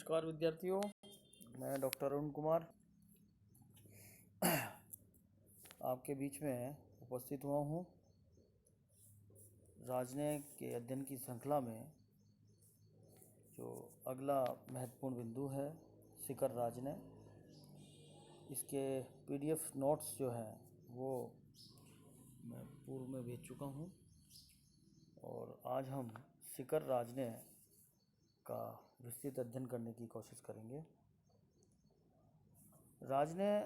नमस्कार विद्यार्थियों, मैं डॉक्टर अरुण कुमार आपके बीच में उपस्थित हुआ हूँ। राजनय के अध्ययन की श्रृंखला में जो अगला महत्वपूर्ण बिंदु है शिखर राजनय, इसके PDF नोट्स जो हैं वो मैं पूर्व में भेज चुका हूँ और आज हम शिखर राजनय का विस्तृत अध्ययन करने की कोशिश करेंगे। राजनय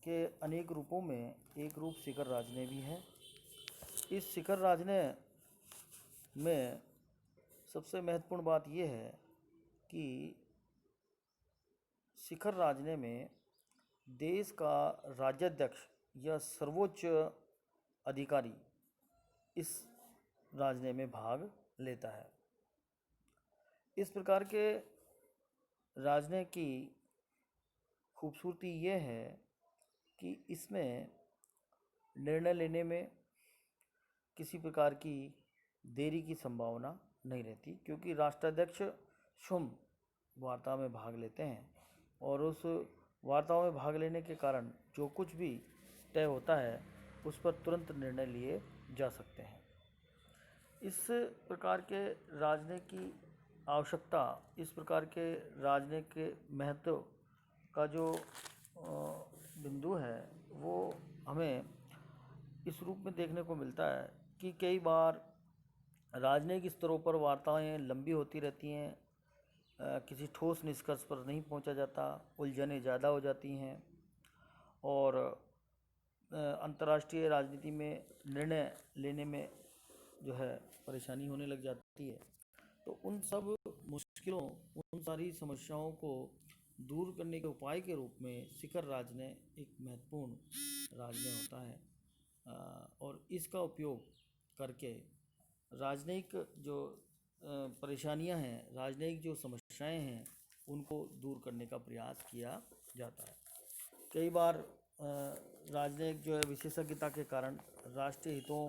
के अनेक रूपों में एक रूप शिखर राजनय भी है। इस शिखर राजनय में सबसे महत्वपूर्ण बात यह है कि शिखर राजनय में देश का राज्याध्यक्ष या सर्वोच्च अधिकारी इस राजनय में भाग लेता है। इस प्रकार के राजनय की खूबसूरती यह है कि इसमें निर्णय लेने में किसी प्रकार की देरी की संभावना नहीं रहती, क्योंकि राष्ट्राध्यक्ष स्वयं वार्ता में भाग लेते हैं और उस वार्ताओं में भाग लेने के कारण जो कुछ भी तय होता है उस पर तुरंत निर्णय लिए जा सकते हैं। इस प्रकार के राजनय की आवश्यकता, इस प्रकार के राजनय के महत्व का जो बिंदु है वो हमें इस रूप में देखने को मिलता है कि कई बार राजनयिक स्तरों पर वार्ताएं लंबी होती रहती हैं, किसी ठोस निष्कर्ष पर नहीं पहुंचा जाता, उलझनें ज़्यादा हो जाती हैं और अंतर्राष्ट्रीय राजनीति में निर्णय लेने में जो है परेशानी होने लग जाती है। तो उन सब मुश्किलों, उन सारी समस्याओं को दूर करने के उपाय के रूप में शिखर राजनय एक महत्वपूर्ण राजनय होता है और इसका उपयोग करके राजनयिक जो परेशानियां हैं, राजनयिक जो समस्याएं हैं, उनको दूर करने का प्रयास किया जाता है। कई बार राजनयिक जो है विशेषज्ञता के कारण राष्ट्रीय हितों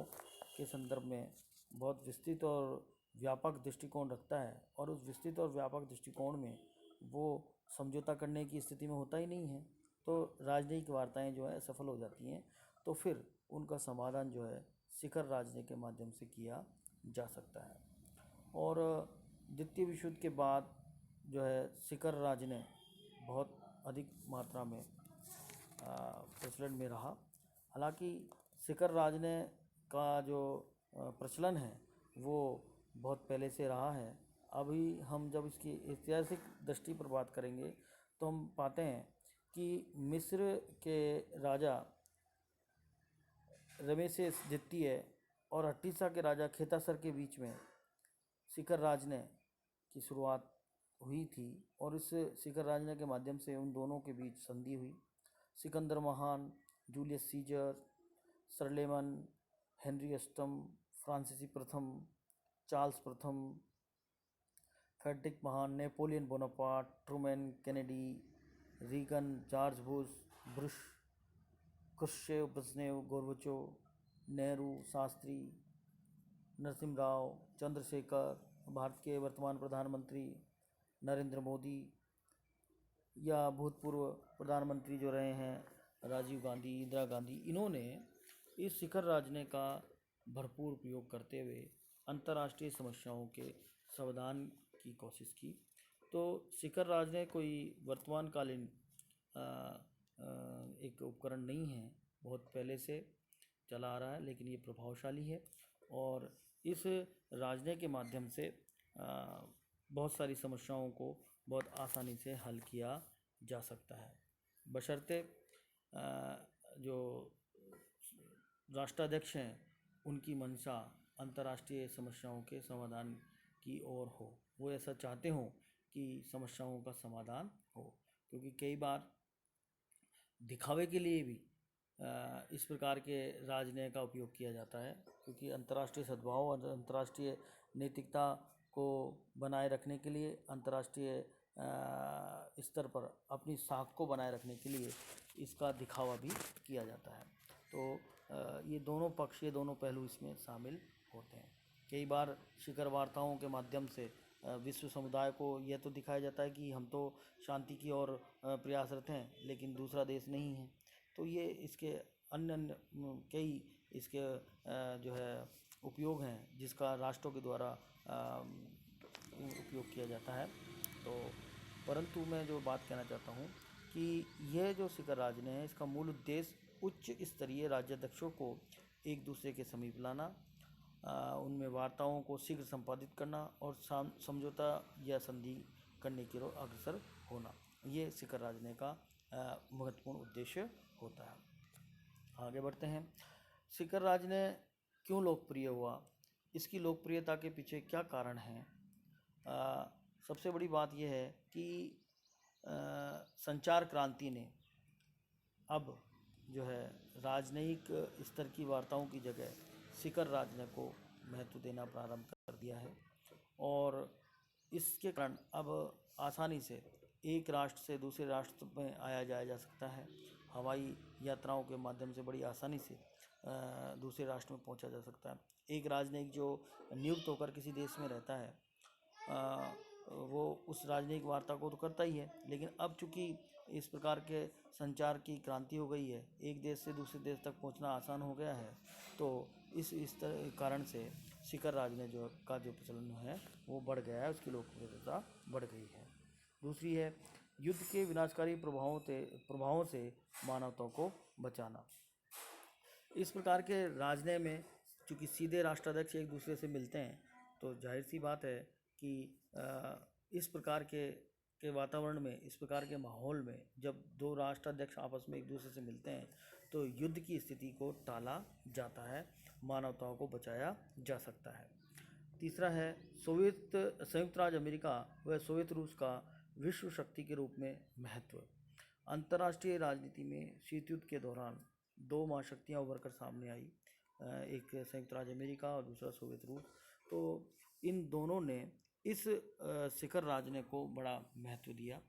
के संदर्भ में बहुत विस्तृत और व्यापक दृष्टिकोण रखता है और उस विस्तृत और व्यापक दृष्टिकोण में वो समझौता करने की स्थिति में होता ही नहीं है, तो राजनयिक वार्ताएं जो है सफल हो जाती हैं। तो फिर उनका समाधान जो है शिखर राजनय के माध्यम से किया जा सकता है। और द्वितीय विश्व युद्ध के बाद जो है शिखर राजनय बहुत अधिक मात्रा में प्रचलन में रहा। हालांकि शिखर राजनय का जो प्रचलन है वो बहुत पहले से रहा है। अभी हम जब इसकी ऐतिहासिक दृष्टि पर बात करेंगे तो हम पाते हैं कि मिस्र के राजा रमेसेस द्वितीय और हट्टिसा के राजा खेतासर के बीच में शिखर राजनय की शुरुआत हुई थी और इस शिखर राजनय के माध्यम से उन दोनों के बीच संधि हुई। सिकंदर महान, जूलियस सीजर, शर्लेमन, हेनरी अष्टम, फ्रांसीसी प्रथम, चार्ल्स प्रथम, फ्रेडरिक महान, Napoleon Bonaparte, Truman, Kennedy, Reagan, George Bush, Khrushchev, Brezhnev, Gorbachev, Nehru, Shastri, Narasimha Rao, Chandrashekhar, Bharat के वर्तमान प्रधानमंत्री नरेंद्र मोदी या भूतपूर्व प्रधानमंत्री जो रहे हैं राजीव गांधी, इंदिरा गांधी, इन्होंने इस शिखर राजनय का भरपूर उपयोग करते हुए अंतर्राष्ट्रीय समस्याओं के समाधान की कोशिश की। तो शिखर राजनय कोई वर्तमानकालीन एक उपकरण नहीं है, बहुत पहले से चला आ रहा है, लेकिन ये प्रभावशाली है और इस राजनय के माध्यम से बहुत सारी समस्याओं को बहुत आसानी से हल किया जा सकता है, बशर्ते जो राष्ट्राध्यक्ष हैं उनकी मंशा अंतर्राष्ट्रीय समस्याओं के समाधान की ओर हो, वो ऐसा चाहते हों कि समस्याओं का समाधान हो। क्योंकि कई बार दिखावे के लिए भी इस प्रकार के राजनय का उपयोग किया जाता है, क्योंकि अंतर्राष्ट्रीय सद्भाव और अंतर्राष्ट्रीय नैतिकता को बनाए रखने के लिए, अंतर्राष्ट्रीय स्तर पर अपनी साख को बनाए रखने के लिए इसका दिखावा भी किया जाता है। तो ये दोनों पक्ष, ये दोनों पहलू इसमें शामिल होते हैं। कई बार शिखर वार्ताओं के माध्यम से विश्व समुदाय को यह तो दिखाया जाता है कि हम तो शांति की ओर प्रयासरत हैं, लेकिन दूसरा देश नहीं है। तो ये इसके अन्य अन्य कई इसके जो है उपयोग हैं जिसका राष्ट्रों के द्वारा उपयोग किया जाता है। तो परंतु मैं जो बात कहना चाहता हूँ कि यह जो शिखर राजने है, इसका मूल उद्देश्य उच्च स्तरीय राज्याध्यक्षों को एक दूसरे के समीप लाना, उनमें वार्ताओं को शीघ्र संपादित करना और समझौता या संधि करने की ओर अग्रसर होना, ये शिखर राजने का महत्वपूर्ण उद्देश्य होता है। आगे बढ़ते हैं। शिखर राजने क्यों लोकप्रिय हुआ, इसकी लोकप्रियता के पीछे क्या कारण हैं? सबसे बड़ी बात यह है कि संचार क्रांति ने अब जो है राजनयिक स्तर की वार्ताओं की जगह शिखर राजने को महत्व देना प्रारंभ कर दिया है, और इसके कारण अब आसानी से एक राष्ट्र से दूसरे राष्ट्र में आया जाया जा सकता है। हवाई यात्राओं के माध्यम से बड़ी आसानी से दूसरे राष्ट्र में पहुंचा जा सकता है। एक राजनयिक जो नियुक्त होकर किसी देश में रहता है, वो उस राजनयिक वार्ता को तो करता ही है, लेकिन अब चूंकि इस प्रकार के संचार की क्रांति हो गई है, एक देश से दूसरे देश तक पहुंचना आसान हो गया है, तो इस कारण से शिखर राजने जो प्रचलन है वो बढ़ गया है, उसकी लोकप्रियता बढ़ गई है। दूसरी है युद्ध के विनाशकारी प्रभावों से मानवता को बचाना। इस प्रकार के राजने में चूँकि सीधे राष्ट्राध्यक्ष एक दूसरे से मिलते हैं, तो जाहिर सी बात है कि इस प्रकार के वातावरण में, इस प्रकार के माहौल में जब दो राष्ट्राध्यक्ष आपस में एक दूसरे से मिलते हैं तो युद्ध की स्थिति को टाला जाता है, मानवताओं को बचाया जा सकता है। तीसरा है संयुक्त राज्य अमेरिका व सोवियत रूस का विश्व शक्ति के रूप में महत्व। अंतर्राष्ट्रीय राजनीति में शीत युद्ध के दौरान दो महाशक्तियाँ उभर कर सामने आई, एक संयुक्त राज्य अमेरिका और दूसरा सोवियत रूस। तो इन दोनों ने इस शिखर राजने को बड़ा महत्व दिया,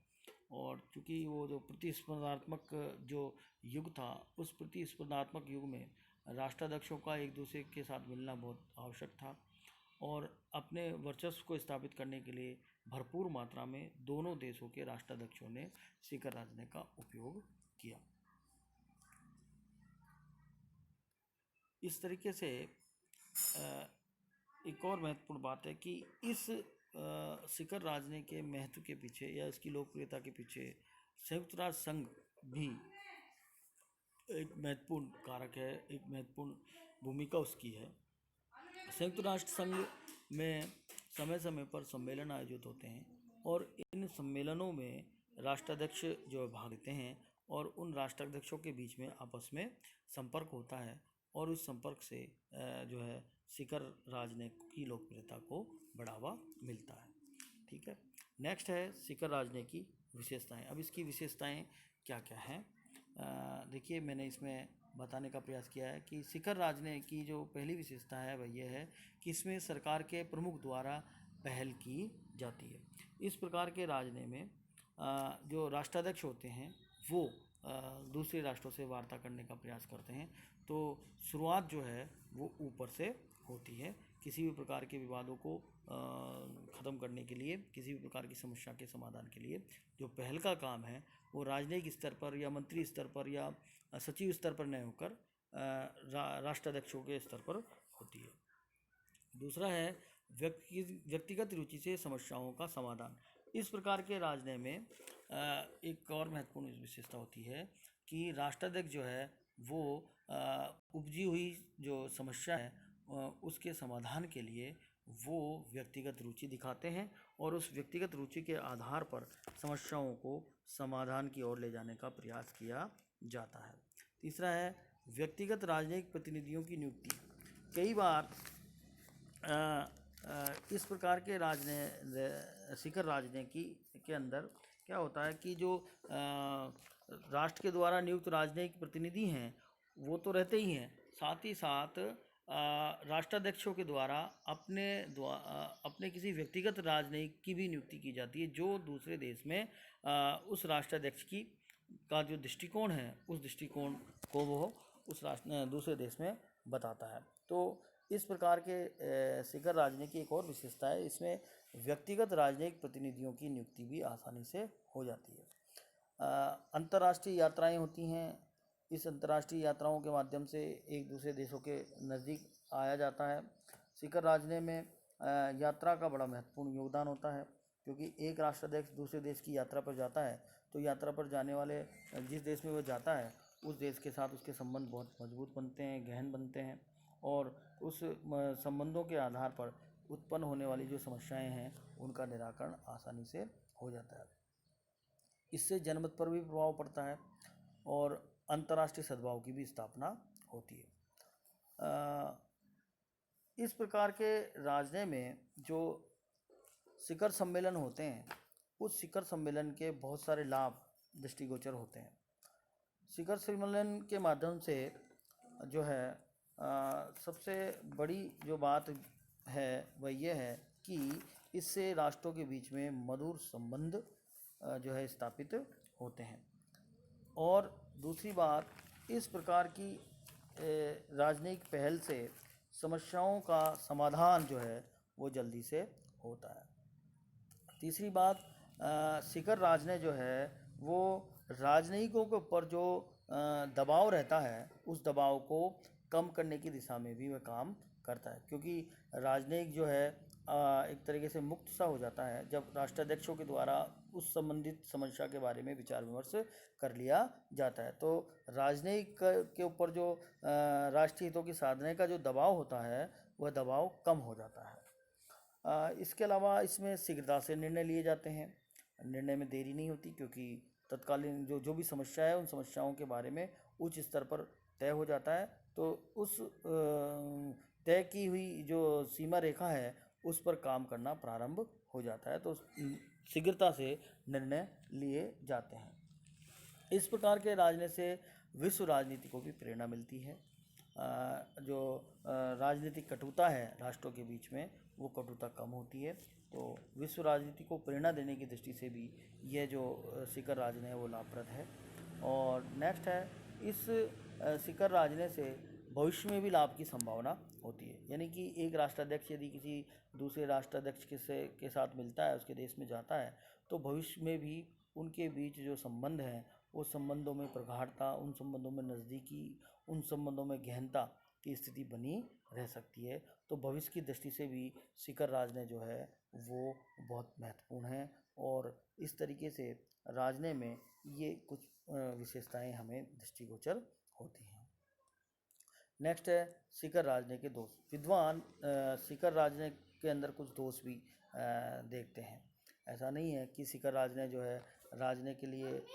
और चूँकि वो जो प्रतिस्पर्धात्मक जो युग था, उस प्रतिस्पर्धात्मक युग में राष्ट्राध्यक्षों का एक दूसरे के साथ मिलना बहुत आवश्यक था, और अपने वर्चस्व को स्थापित करने के लिए भरपूर मात्रा में दोनों देशों के राष्ट्राध्यक्षों ने शिखर राजने का उपयोग किया। इस तरीके से एक और महत्वपूर्ण बात है कि इस शिखर राजने के महत्व के पीछे या इसकी लोकप्रियता के पीछे संयुक्त राष्ट्र संघ भी एक महत्वपूर्ण कारक है, एक महत्वपूर्ण भूमिका उसकी है। संयुक्त राष्ट्र संघ में समय समय पर सम्मेलन आयोजित होते हैं, और इन सम्मेलनों में राष्ट्राध्यक्ष जो भाग लेते हैं, और उन राष्ट्राध्यक्षों के बीच में आपस में संपर्क होता है, और उस संपर्क से जो है शिखर राजने की लोकप्रियता को बढ़ावा मिलता है। ठीक है, नेक्स्ट है शिखर राजने की विशेषताएं। अब इसकी विशेषताएं क्या क्या हैं, देखिए मैंने इसमें बताने का प्रयास किया है कि शिखर राजने की जो पहली विशेषता है वह यह है कि इसमें सरकार के प्रमुख द्वारा पहल की जाती है। इस प्रकार के राजने में जो राष्ट्राध्यक्ष होते हैं वो दूसरे राष्ट्रों से वार्ता करने का प्रयास करते हैं, तो शुरुआत जो है वो ऊपर से होती है। किसी भी प्रकार के विवादों को ख़त्म करने के लिए, किसी भी प्रकार की समस्या के समाधान के लिए जो पहल का काम है वो राजनयिक स्तर पर या मंत्री स्तर पर या सचिव स्तर पर नहीं होकर राष्ट्राध्यक्षों के स्तर पर होती है। दूसरा है व्यक्तिगत रुचि से समस्याओं का समाधान। इस प्रकार के राजनय में एक और महत्वपूर्ण विशेषता होती है कि राष्ट्राध्यक्ष जो है वो उपजी हुई जो समस्या है उसके समाधान के लिए वो व्यक्तिगत रुचि दिखाते हैं, और उस व्यक्तिगत रुचि के आधार पर समस्याओं को समाधान की ओर ले जाने का प्रयास किया जाता है। तीसरा है व्यक्तिगत राजनयिक प्रतिनिधियों की नियुक्ति। कई बार इस प्रकार के शिखर राजने के अंदर क्या होता है कि जो राष्ट्र के द्वारा नियुक्त राजनयिक प्रतिनिधि हैं वो तो रहते ही हैं, साथ ही साथ राष्ट्राध्यक्षों के द्वारा अपने किसी व्यक्तिगत राजनयिक की भी नियुक्ति की जाती है, जो दूसरे देश में उस राष्ट्राध्यक्ष का जो दृष्टिकोण है उस दृष्टिकोण को वो उस दूसरे देश में बताता है। तो इस प्रकार के शिखर राजने की एक और विशेषता है, इसमें व्यक्तिगत राजनयिक प्रतिनिधियों की नियुक्ति भी आसानी से हो जाती है। अंतर्राष्ट्रीय यात्राएं होती हैं। इस अंतर्राष्ट्रीय यात्राओं के माध्यम से एक दूसरे देशों के नज़दीक आया जाता है। शिखर राजनय में यात्रा का बड़ा महत्वपूर्ण योगदान होता है, क्योंकि एक राष्ट्राध्यक्ष दूसरे देश की यात्रा पर जाता है तो यात्रा पर जाने वाले जिस देश में वो जाता है उस देश के साथ उसके संबंध बहुत मजबूत बनते हैं, गहन बनते हैं, और उस संबंधों के आधार पर उत्पन्न होने वाली जो समस्याएं हैं उनका निराकरण आसानी से हो जाता है। इससे जनमत पर भी प्रभाव पड़ता है और अंतर्राष्ट्रीय सद्भाव की भी स्थापना होती है। इस प्रकार के राजनय में जो शिखर सम्मेलन होते हैं, उस शिखर सम्मेलन के बहुत सारे लाभ दृष्टिगोचर होते हैं। शिखर सम्मेलन के माध्यम से जो है सबसे बड़ी जो बात है वह यह है कि इससे राष्ट्रों के बीच में मधुर संबंध जो है स्थापित होते हैं। और दूसरी बात, इस प्रकार की राजनयिक पहल से समस्याओं का समाधान जो है वो जल्दी से होता है। तीसरी बात, शिखर राजनय जो है वो राजनयिकों के ऊपर जो दबाव रहता है उस दबाव को कम करने की दिशा में भी वह काम करता है, क्योंकि राजनयिक जो है एक तरीके से मुक्त सा हो जाता है जब राष्ट्राध्यक्षों के द्वारा उस संबंधित समस्या के बारे में विचार विमर्श कर लिया जाता है। तो राजनयिक के ऊपर जो राष्ट्रीय हितों की साधने का जो दबाव होता है वह दबाव कम हो जाता है। इसके अलावा इसमें शीघ्रता से निर्णय लिए जाते हैं, निर्णय में देरी नहीं होती, क्योंकि तत्कालीन जो भी समस्या है उन समस्याओं के बारे में उच्च स्तर पर तय हो जाता है। तो उस तय की हुई जो सीमा रेखा है उस पर काम करना प्रारंभ हो जाता है, तो शीघ्रता से निर्णय लिए जाते हैं। इस प्रकार के राजनीति से विश्व राजनीति को भी प्रेरणा मिलती है। जो राजनीतिक कटुता है राष्ट्रों के बीच में वो कटुता कम होती है, तो विश्व राजनीति को प्रेरणा देने की दृष्टि से भी यह जो शिखर राजनय है वो लाभप्रद है। और नेक्स्ट है, इस शिखर राजनय से भविष्य में भी लाभ की संभावना होती है। यानी कि एक राष्ट्राध्यक्ष यदि किसी दूसरे राष्ट्राध्यक्ष के साथ मिलता है, उसके देश में जाता है, तो भविष्य में भी उनके बीच जो संबंध हैं उस संबंधों में प्रगाढ़ता, उन संबंधों में नज़दीकी, उन संबंधों में गहनता की स्थिति बनी रह सकती है। तो भविष्य की दृष्टि से भी शिखर राजनय जो है वो बहुत महत्वपूर्ण है, और इस तरीके से राजनय में ये कुछ विशेषताएं हमें दृष्टिगोचर होती हैं। नेक्स्ट है शिखर राजनय के दोष। विद्वान शिखर राजनय के अंदर कुछ दोष भी देखते हैं। ऐसा नहीं है कि शिखर राजनय जो है राजनय के लिए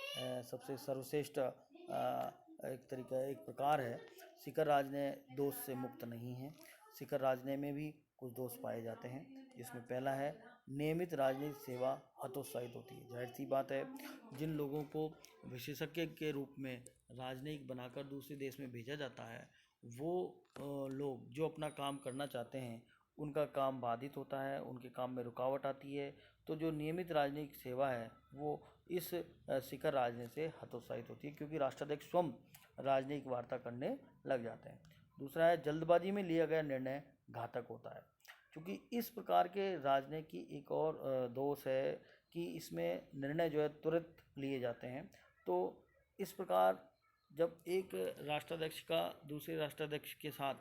सबसे सर्वश्रेष्ठ एक प्रकार है। शिखर राजनय दोष से मुक्त नहीं है। शिखर राजनय में भी कुछ दोष पाए जाते हैं, जिसमें पहला है नियमित राजनीतिक सेवा हतोत्साहित होती है। जाहिर सी बात है, जिन लोगों को विशेषज्ञ के रूप में राजनयिक बनाकर दूसरे देश में भेजा जाता है, वो लोग जो अपना काम करना चाहते हैं उनका काम बाधित होता है, उनके काम में रुकावट आती है। तो जो नियमित राजनीतिक सेवा है वो इस शिखर राजनय से हतोत्साहित होती है, क्योंकि राष्ट्राध्यक्ष स्वयं राजनयिक वार्ता करने लग जाते हैं। दूसरा है जल्दबाजी में लिया गया निर्णय घातक होता है, क्योंकि इस प्रकार के राजनय की एक और दोष है कि इसमें निर्णय जो है तुरंत लिए जाते हैं। तो इस प्रकार जब एक राष्ट्राध्यक्ष का दूसरे राष्ट्राध्यक्ष के साथ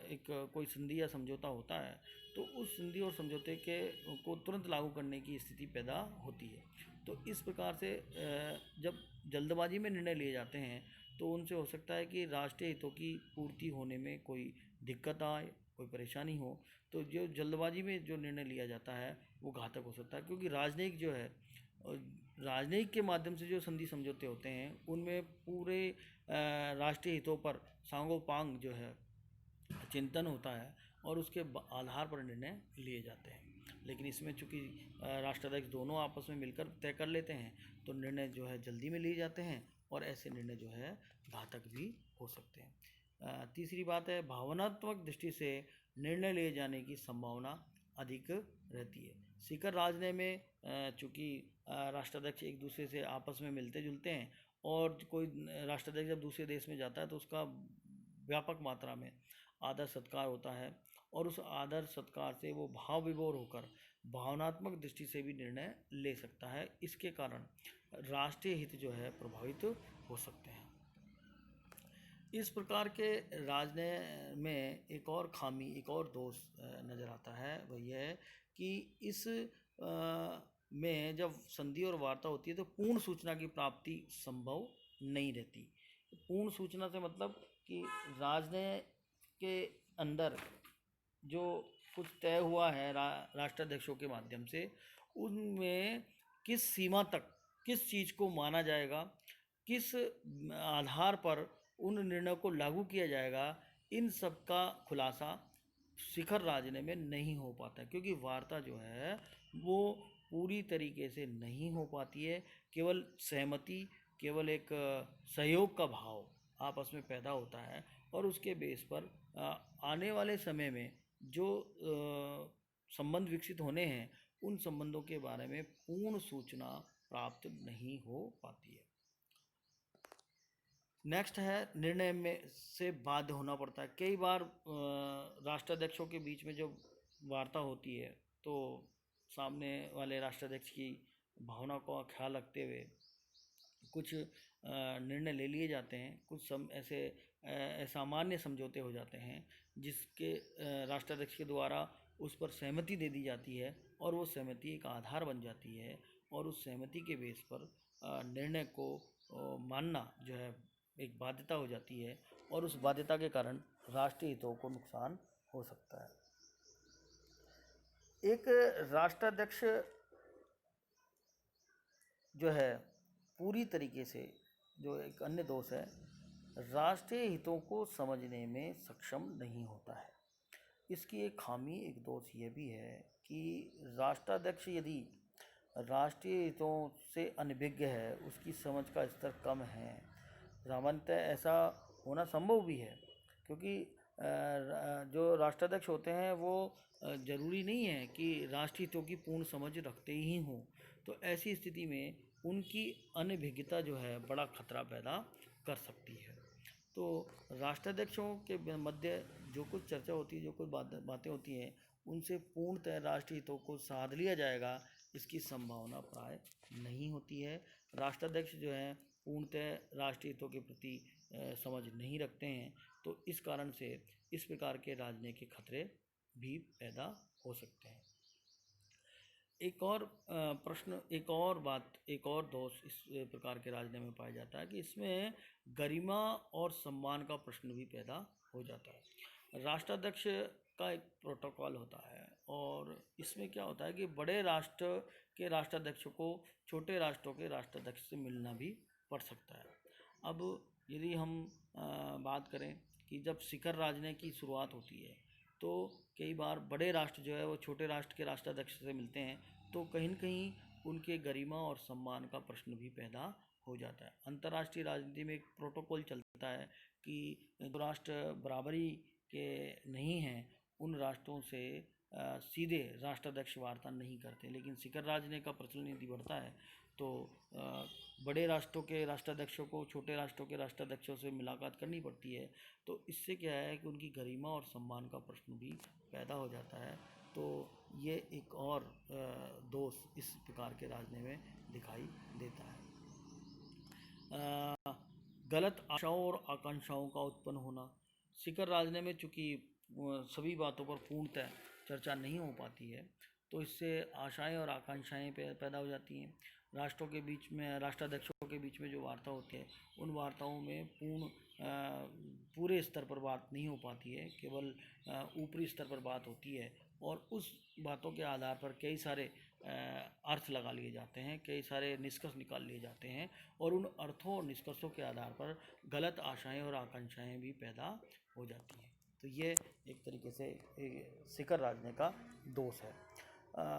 एक कोई संधि या समझौता होता है, तो उस संधि और समझौते को तुरंत लागू करने की स्थिति पैदा होती है। तो इस प्रकार से जब जल्दबाजी में निर्णय लिए जाते हैं तो उनसे हो सकता है कि राष्ट्रीय हितों की पूर्ति होने में कोई दिक्कत आए, कोई परेशानी हो। तो जो जल्दबाजी में जो निर्णय लिया जाता है वो घातक हो सकता है, क्योंकि राजनयिक के माध्यम से जो संधि समझौते होते हैं उनमें पूरे राष्ट्रीय हितों पर सांगोपांग जो है चिंतन होता है और उसके आधार पर निर्णय लिए जाते हैं। लेकिन इसमें चूंकि राष्ट्राध्यक्ष दोनों आपस में मिलकर तय कर लेते हैं तो निर्णय जो है जल्दी में लिए जाते हैं, और ऐसे निर्णय जो है घातक भी हो सकते हैं। तीसरी बात है, भावनात्मक दृष्टि से निर्णय लिए जाने की संभावना अधिक रहती है। शिखर राजनय में चूँकि राष्ट्राध्यक्ष एक दूसरे से आपस में मिलते जुलते हैं, और कोई राष्ट्राध्यक्ष जब दूसरे देश में जाता है तो उसका व्यापक मात्रा में आदर सत्कार होता है, और उस आदर सत्कार से वो भाव विभोर होकर भावनात्मक दृष्टि से भी निर्णय ले सकता है। इसके कारण राष्ट्रीय हित जो है प्रभावित हो सकते हैं। इस प्रकार के राजनीति में एक और खामी, एक और दोष नज़र आता है, वह यह है कि इस में जब संधि और वार्ता होती है तो पूर्ण सूचना की प्राप्ति संभव नहीं रहती। पूर्ण सूचना से मतलब कि राजनीति के अंदर जो कुछ तय हुआ है राष्ट्राध्यक्षों के माध्यम से, उनमें किस सीमा तक किस चीज़ को माना जाएगा, किस आधार पर उन निर्णयों को लागू किया जाएगा, इन सब का खुलासा शिखर राजनीति में नहीं हो पाता, क्योंकि वार्ता जो है वो पूरी तरीके से नहीं हो पाती है। केवल सहमति, केवल एक सहयोग का भाव आपस में पैदा होता है, और उसके बेस पर आने वाले समय में जो संबंध विकसित होने हैं, उन संबंधों के बारे में पूर्ण सूचना प्राप्त नहीं हो पाती है। नेक्स्ट है निर्णय में से बाध्य होना पड़ता है। कई बार राष्ट्राध्यक्षों के बीच में जब वार्ता होती है तो सामने वाले राष्ट्राध्यक्ष की भावना का ख्याल रखते हुए कुछ निर्णय ले लिए जाते हैं, कुछ ऐसे असामान्य समझौते हो जाते हैं जिसके राष्ट्राध्यक्ष के द्वारा उस पर सहमति दे दी जाती है, और वो सहमति एक आधार बन जाती है, और उस सहमति के बेस पर निर्णय को मानना जो है एक बाध्यता हो जाती है, और उस बाध्यता के कारण राष्ट्रीय हितों को नुकसान हो सकता है। एक राष्ट्राध्यक्ष जो है पूरी तरीके से, जो एक अन्य दोष है, राष्ट्रीय हितों को समझने में सक्षम नहीं होता है। इसकी एक खामी, एक दोष ये भी है कि राष्ट्राध्यक्ष यदि राष्ट्रीय हितों से अनभिज्ञ है, उसकी समझ का स्तर कम है, सामान्यतः ऐसा होना संभव भी है, क्योंकि जो राष्ट्राध्यक्ष होते हैं वो ज़रूरी नहीं है कि राष्ट्रीय हितों की पूर्ण समझ रखते ही हों। तो ऐसी स्थिति में उनकी अनभिज्ञता जो है बड़ा खतरा पैदा कर सकती है। तो राष्ट्राध्यक्षों के मध्य जो कुछ चर्चा होती है, जो कुछ बातें होती हैं, उनसे पूर्णतः राष्ट्रीय हितों को साध लिया जाएगा, इसकी संभावना प्राय नहीं होती है। राष्ट्राध्यक्ष जो हैं पूर्णतः राष्ट्रीय हितों के प्रति समझ नहीं रखते हैं, तो इस कारण से इस प्रकार के राजनीति के खतरे भी पैदा हो सकते हैं। एक और प्रश्न, एक और बात, एक और दोष इस प्रकार के राजनीति में पाया जाता है कि इसमें गरिमा और सम्मान का प्रश्न भी पैदा हो जाता है। राष्ट्राध्यक्ष का एक प्रोटोकॉल होता है, और इसमें क्या होता है कि बड़े राष्ट्र के राष्ट्राध्यक्ष को छोटे राष्ट्रों के राष्ट्राध्यक्ष से मिलना भी पड़ सकता है। अब यदि हम बात करें कि जब शिखर राजनीति की शुरुआत होती है तो कई बार बड़े राष्ट्र जो है वो छोटे राष्ट्र के राष्ट्राध्यक्ष से मिलते हैं, तो कहीं न कहीं उनके गरिमा और सम्मान का प्रश्न भी पैदा हो जाता है। अंतर्राष्ट्रीय राजनीति में एक प्रोटोकॉल चलता है कि जो राष्ट्र बराबरी के नहीं हैं, उन राष्ट्रों से सीधे राष्ट्राध्यक्ष वार्ता नहीं करते, लेकिन शिखर राजनीति का प्रचलन यदि बढ़ता है तो बड़े राष्ट्रों के राष्ट्राध्यक्षों को छोटे राष्ट्रों के राष्ट्राध्यक्षों से मुलाकात करनी पड़ती है। तो इससे क्या है कि उनकी गरिमा और सम्मान का प्रश्न भी पैदा हो जाता है। तो ये एक और दोष इस प्रकार के राजनीति में दिखाई देता है। गलत आशाओं और आकांक्षाओं का उत्पन्न होना। शिखर राजनीति में चूँकि सभी बातों पर पूर्णतः चर्चा नहीं हो पाती है, तो इससे आशाएं और आकांक्षाएं पैदा हो जाती हैं। राष्ट्रों के बीच में, राष्ट्राध्यक्षों के बीच में जो वार्ता होती है, उन वार्ताओं में पूरे स्तर पर बात नहीं हो पाती है, केवल ऊपरी स्तर पर बात होती है, और उस बातों के आधार पर कई सारे अर्थ लगा लिए जाते हैं, कई सारे निष्कर्ष निकाल लिए जाते हैं, और उन अर्थों और निष्कर्षों के आधार पर गलत आशाएं और आकांक्षाएं भी पैदा हो जाती हैं। तो ये एक तरीके से शिखर राजनीति का दोष है।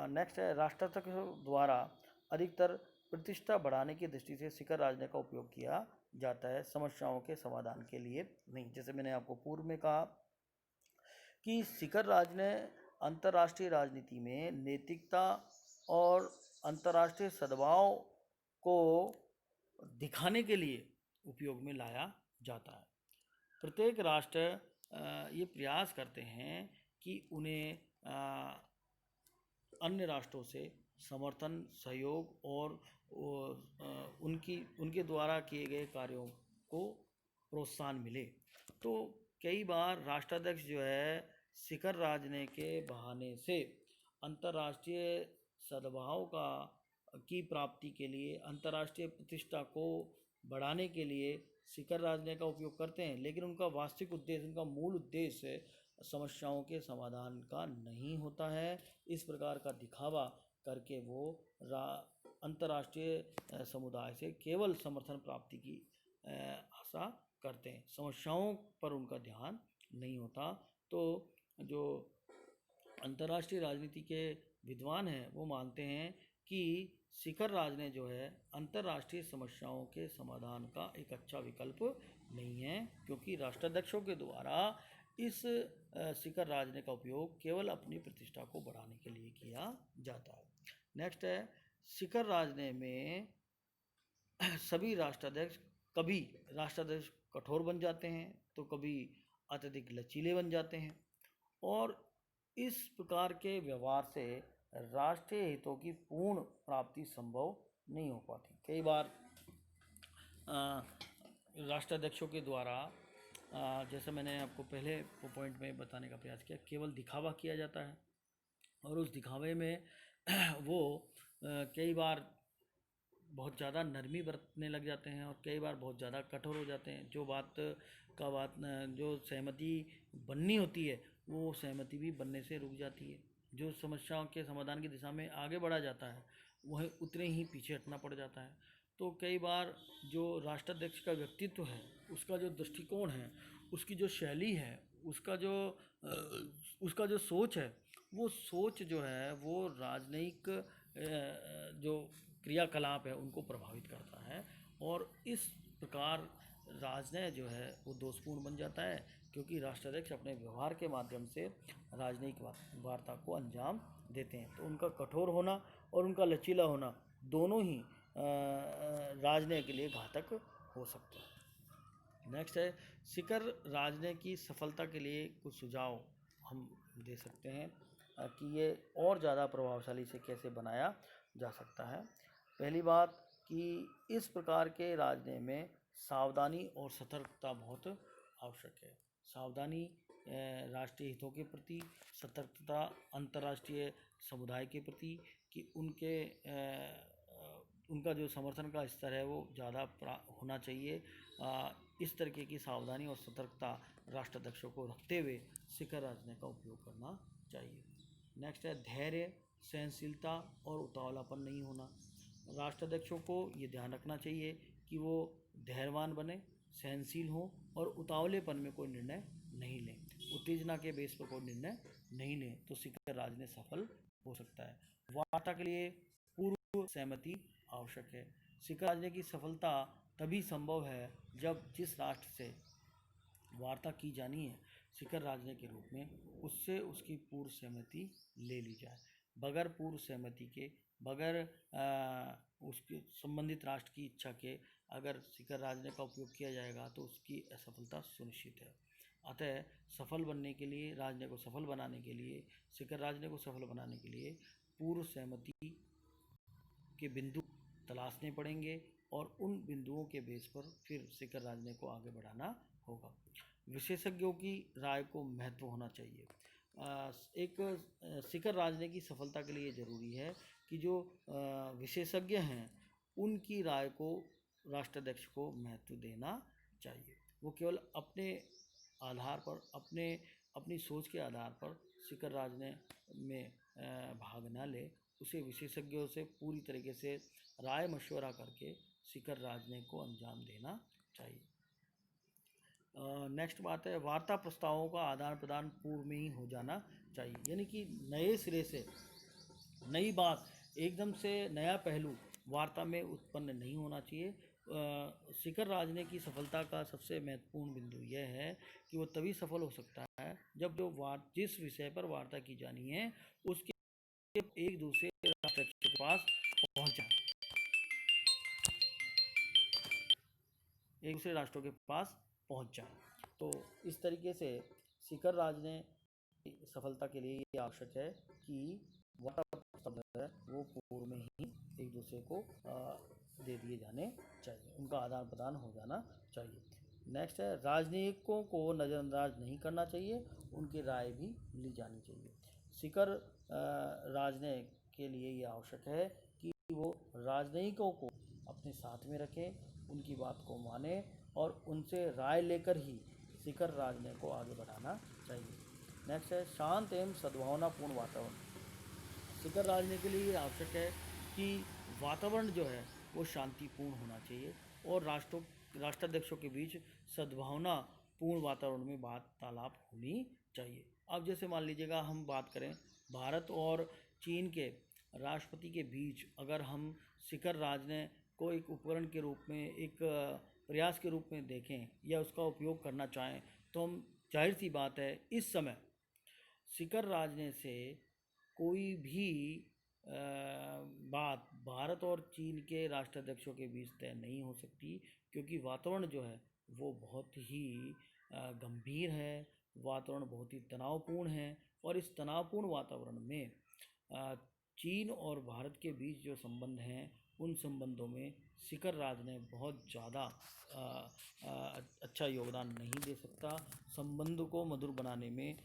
नेक्स्ट है, राष्ट्राध्यक्ष द्वारा अधिकतर प्रतिष्ठा बढ़ाने की दृष्टि से शिखर राजनीति का उपयोग किया जाता है, समस्याओं के समाधान के लिए नहीं। जैसे मैंने आपको पूर्व में कहा कि शिखर राजनीति अंतर्राष्ट्रीय राजनीति में नैतिकता और अंतर्राष्ट्रीय सद्भाव को दिखाने के लिए उपयोग में लाया जाता है। प्रत्येक राष्ट्र ये प्रयास करते हैं कि उन्हें अन्य राष्ट्रों से समर्थन, सहयोग और उनके द्वारा किए गए कार्यों को प्रोत्साहन मिले। तो कई बार राष्ट्राध्यक्ष जो है शिखर राजने के बहाने से अंतर्राष्ट्रीय सद्भाव की प्राप्ति के लिए, अंतर्राष्ट्रीय प्रतिष्ठा को बढ़ाने के लिए शिखर राजने का उपयोग करते हैं, लेकिन उनका वास्तविक उद्देश्य, उनका मूल उद्देश्य समस्याओं के समाधान का नहीं होता है। इस प्रकार का दिखावा करके वो अंतर्राष्ट्रीय समुदाय से केवल समर्थन प्राप्ति की आशा करते हैं, समस्याओं पर उनका ध्यान नहीं होता। तो जो अंतर्राष्ट्रीय राजनीति के विद्वान हैं वो मानते हैं कि शिखर राजने जो है अंतर्राष्ट्रीय समस्याओं के समाधान का एक अच्छा विकल्प नहीं है, क्योंकि राष्ट्राध्यक्षों के द्वारा इस शिखर राजने का उपयोग केवल अपनी प्रतिष्ठा को बढ़ाने के लिए किया जाता है। नेक्स्ट है, शिखर राजने में सभी राष्ट्राध्यक्ष, कभी राष्ट्राध्यक्ष कठोर बन जाते हैं तो कभी अत्यधिक लचीले बन जाते हैं, और इस प्रकार के व्यवहार से राष्ट्रीय हितों की पूर्ण प्राप्ति संभव नहीं हो पाती। कई बार राष्ट्राध्यक्षों के द्वारा, जैसे मैंने आपको पहले पॉइंट में बताने का प्रयास किया, केवल दिखावा किया जाता है, और उस दिखावे में वो कई बार बहुत ज़्यादा नरमी बरतने लग जाते हैं और कई बार बहुत ज़्यादा कठोर हो जाते हैं। जो सहमति बननी होती है वो सहमति भी बनने से रुक जाती है। जो समस्याओं के समाधान की दिशा में आगे बढ़ा जाता है वह उतने ही पीछे हटना पड़ जाता है। तो कई बार जो राष्ट्राध्यक्ष का व्यक्तित्व है, उसका जो दृष्टिकोण है, उसकी जो शैली है, उसका जो सोच है, वो सोच जो है वो राजनयिक जो क्रियाकलाप है उनको प्रभावित करता है, और इस प्रकार राजनय जो है वो दोषपूर्ण बन जाता है, क्योंकि राष्ट्राध्यक्ष अपने व्यवहार के माध्यम से राजनयिक वार्ता को अंजाम देते हैं। तो उनका कठोर होना और उनका लचीला होना दोनों ही राजनय के लिए घातक हो सकते हैं। नेक्स्ट है, शिखर राजनय की सफलता के लिए कुछ सुझाव हम दे सकते हैं कि ये और ज़्यादा प्रभावशाली से कैसे बनाया जा सकता है। पहली बात कि इस प्रकार के राजनय में सावधानी और सतर्कता बहुत आवश्यक है। सावधानी राष्ट्रीय हितों के प्रति, सतर्कता अंतर्राष्ट्रीय समुदाय के प्रति कि उनका जो समर्थन का स्तर है वो ज़्यादा होना चाहिए। इस तरीके की सावधानी और सतर्कता राष्ट्राध्यक्षों को रखते हुए शिखर राजनय का उपयोग करना चाहिए। नेक्स्ट है, धैर्य, सहनशीलता और उतावलापन नहीं होना। राष्ट्राध्यक्षों को ये ध्यान रखना चाहिए कि वो धैर्यवान बने, सहनशील हों और उतावलेपन में कोई निर्णय नहीं लें, उत्तेजना के बेस पर कोई निर्णय नहीं लें, तो शिखर राजनय सफल हो सकता है। वार्ता के लिए पूर्व सहमति आवश्यक है। शिखर राजनय की सफलता तभी संभव है जब जिस राष्ट्र से वार्ता की जानी है शिखर राजनय के रूप में, उससे उसकी पूर्व सहमति ले ली जाए। बगैर पूर्व सहमति के, बगैर उसके संबंधित राष्ट्र की इच्छा के अगर शिखर राजनय का उपयोग किया जाएगा तो उसकी असफलता सुनिश्चित है। अतः सफल बनने के लिए, राजनय को सफल बनाने के लिए, शिखर राजनय को सफल बनाने के लिए पूर्व सहमति के बिंदु तलाशने पड़ेंगे और उन बिंदुओं के बेस पर फिर शिखर राजनय को आगे बढ़ाना होगा। विशेषज्ञों की राय को महत्व होना चाहिए। एक शिखर राजनय की सफलता के लिए ज़रूरी है कि जो विशेषज्ञ हैं उनकी राय को राष्ट्राध्यक्ष को महत्व देना चाहिए। वो केवल अपने आधार पर, अपनी सोच के आधार पर शिखर राजनय में भाग न ले, उसे विशेषज्ञों से पूरी तरीके से राय मशवरा करके शिखर राजनय को अंजाम देना चाहिए। नेक्स्ट बात है, वार्ता प्रस्तावों का आदान प्रदान पूर्व में ही हो जाना चाहिए, यानी कि नए सिरे से नई बात, एकदम से नया पहलू वार्ता में उत्पन्न नहीं होना चाहिए। शिखर राजनय की सफलता का सबसे महत्वपूर्ण बिंदु यह है कि वो तभी सफल हो सकता है जब जिस विषय पर वार्ता की जानी है उसके एक दूसरे राष्ट्र के पास पहुंच जाए, एक दूसरे राष्ट्रों के पास पहुंच जाए। तो इस तरीके से शिखर राजनीति सफलता के लिए ये आवश्यक है कि वार्ता है वो पूर्व में ही एक दूसरे को दे दिए जाने चाहिए, उनका आदान प्रदान हो जाना चाहिए। नेक्स्ट है, राजनयिकों को नज़रअंदाज नहीं करना चाहिए, उनकी राय भी ली जानी चाहिए। शिखर राजनयिक के लिए ये आवश्यक है कि वो राजनयिकों को अपने साथ में रखें, उनकी बात को माने और उनसे राय लेकर ही शिखर राजनयिक को आगे बढ़ाना चाहिए। नेक्स्ट है, शांत एवं सद्भावनापूर्ण वातावरण। शिखर राजनीति के लिए ये आवश्यक है कि वातावरण जो है वो शांतिपूर्ण होना चाहिए और राष्ट्राध्यक्षों के बीच सद्भावनापूर्ण वातावरण में वार्तालाप होनी चाहिए। अब जैसे मान लीजिएगा हम बात करें भारत और चीन के राष्ट्रपति के बीच, अगर हम शिखर राजनीति को एक उपकरण के रूप में, एक प्रयास के रूप में देखें या उसका उपयोग करना चाहें, तो हम जाहिर सी बात है इस समय शिखर राजनीति से कोई भी बात भारत और चीन के राष्ट्राध्यक्षों के बीच तय नहीं हो सकती, क्योंकि वातावरण जो है वो बहुत ही गंभीर है, वातावरण बहुत ही तनावपूर्ण है और इस तनावपूर्ण वातावरण में चीन और भारत के बीच जो संबंध हैं उन संबंधों में शिखर राजनीति बहुत ज़्यादा अच्छा योगदान नहीं दे सकता। संबंध को मधुर बनाने में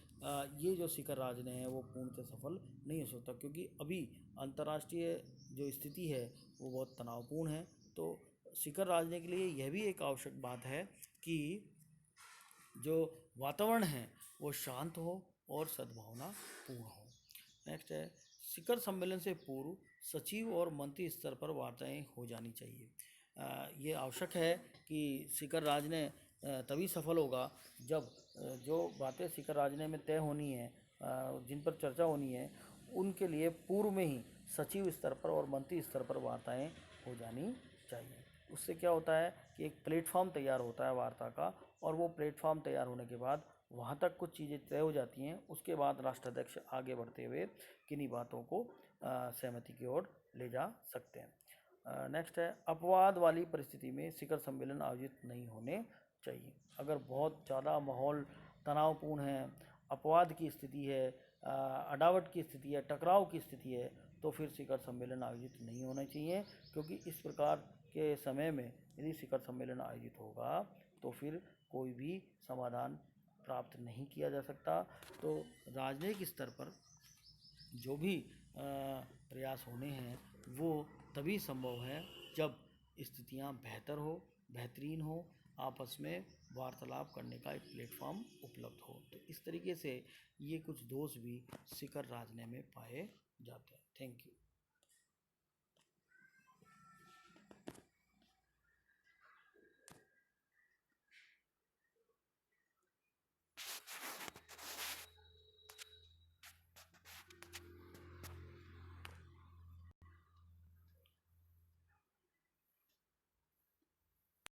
ये जो शिखर राजनीति है वो पूर्णतः सफल नहीं हो सकता, क्योंकि अभी अंतर्राष्ट्रीय जो स्थिति है वो बहुत तनावपूर्ण है। तो शिखर राजनीति के लिए यह भी एक आवश्यक बात है कि जो वातावरण है वो शांत हो और सद्भावनापूर्ण हो। नेक्स्ट है, शिखर सम्मेलन से पूर्व सचिव और मंत्री स्तर पर वार्ताएं हो जानी चाहिए। ये आवश्यक है कि शिखर राजनीति तभी सफल होगा जब जो बातें शिखर राजनीति में तय होनी है, जिन पर चर्चा होनी है, उनके लिए पूर्व में ही सचिव स्तर पर और मंत्री स्तर पर वार्ताएं हो जानी चाहिए। उससे क्या होता है कि एक प्लेटफॉर्म तैयार होता है वार्ता का, और वो प्लेटफॉर्म तैयार होने के बाद वहाँ तक कुछ चीज़ें तय हो जाती हैं। उसके बाद राष्ट्राध्यक्ष आगे बढ़ते हुए किन्हीं बातों को सहमति की ओर ले जा सकते हैं। नेक्स्ट है, अपवाद वाली परिस्थिति में शिखर सम्मेलन आयोजित नहीं होने चाहिए। अगर बहुत ज़्यादा माहौल तनावपूर्ण है, अपवाद की स्थिति है, अडावट की स्थिति है, टकराव की स्थिति है, तो फिर शिखर सम्मेलन आयोजित नहीं होना चाहिए, क्योंकि इस प्रकार के समय में यदि शिखर सम्मेलन आयोजित होगा तो फिर कोई भी समाधान प्राप्त नहीं किया जा सकता। तो राजनयिक स्तर पर जो भी प्रयास होने हैं वो तभी संभव है जब स्थितियां बेहतरीन हो, आपस में वार्तालाप करने का एक प्लेटफॉर्म उपलब्ध हो। तो इस तरीके से ये कुछ दोष भी शिखर राजनीति में पाए जाते हैं। Thank you.